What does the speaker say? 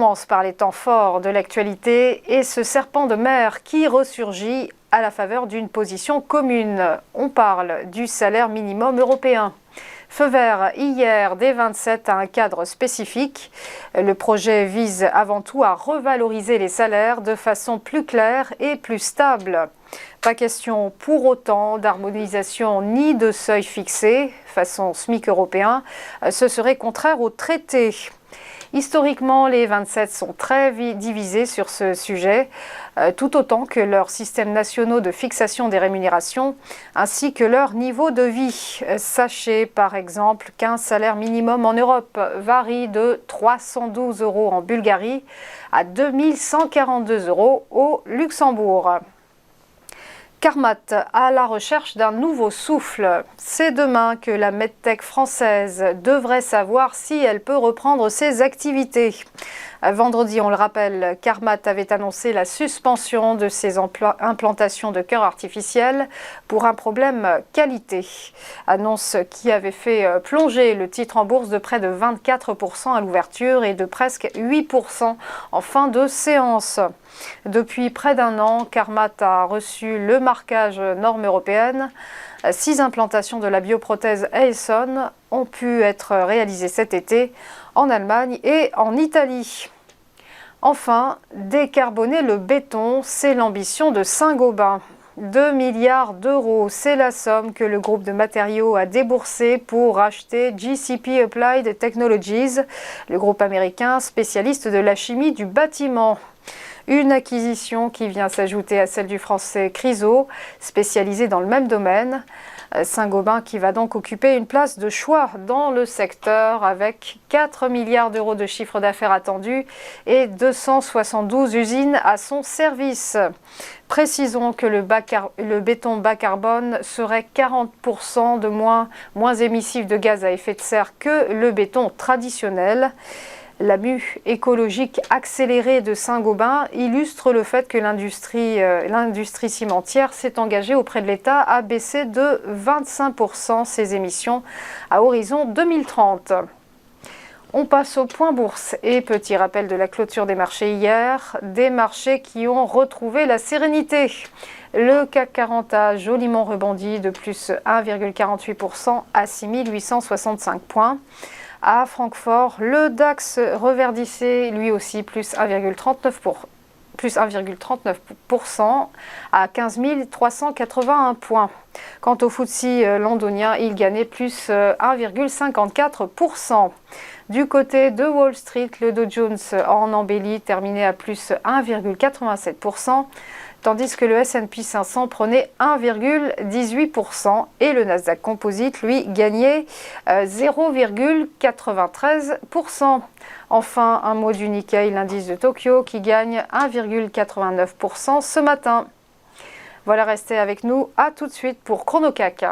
commence par les temps forts de l'actualité et ce serpent de mer qui ressurgit à la faveur d'une position commune. On parle du salaire minimum européen. Feu vert hier des 27 à un cadre spécifique. Le projet vise avant tout à revaloriser les salaires de façon plus claire et plus stable. Pas question pour autant d'harmonisation ni de seuil fixé, façon SMIC européen. Ce serait contraire au traité. Historiquement, les 27 sont très divisés sur ce sujet, tout autant que leurs systèmes nationaux de fixation des rémunérations, ainsi que leur niveau de vie. Sachez par exemple qu'un salaire minimum en Europe varie de 312 € en Bulgarie à 2142 € au Luxembourg. Carmat à la recherche d'un nouveau souffle. C'est demain que la medtech française devrait savoir si elle peut reprendre ses activités. Vendredi, on le rappelle, Carmat avait annoncé la suspension de ses implantations de cœurs artificiels pour un problème qualité. Annonce qui avait fait plonger le titre en bourse de près de 24% à l'ouverture et de presque 8% en fin de séance. Depuis près d'un an, Carmat a reçu le marquage norme européenne. 6 implantations de la bioprothèse Aeson ont pu être réalisées cet été en Allemagne et en Italie. Enfin, décarboner le béton, c'est l'ambition de Saint-Gobain. 2 milliards d'euros, c'est la somme que le groupe de matériaux a déboursé pour acheter GCP Applied Technologies, le groupe américain spécialiste de la chimie du bâtiment. Une acquisition qui vient s'ajouter à celle du français Chryso, spécialisé dans le même domaine. Saint-Gobain qui va donc occuper une place de choix dans le secteur avec 4 milliards d'euros de chiffre d'affaires attendu et 272 usines à son service. Précisons que le béton bas carbone serait 40% de moins émissif de gaz à effet de serre que le béton traditionnel. La mue écologique accélérée de Saint-Gobain illustre le fait que l'industrie cimentière s'est engagée auprès de l'État à baisser de 25% ses émissions à horizon 2030. On passe au point bourse et petit rappel de la clôture des marchés hier, des marchés qui ont retrouvé la sérénité. Le CAC 40 a joliment rebondi de plus 1,48% à 6865 points. À Francfort, le DAX reverdissait lui aussi plus 1,39% à 15 381 points. Quant au FTSE londonien, il gagnait plus 1,54%. Du côté de Wall Street, le Dow Jones en embellie terminait à plus 1,87%. Tandis que le S&P 500 prenait 1,18% et le Nasdaq Composite, lui, gagnait 0,93%. Enfin, un mot du Nikkei, l'indice de Tokyo, qui gagne 1,89% ce matin. Voilà, restez avec nous. À tout de suite pour ChronoCAC.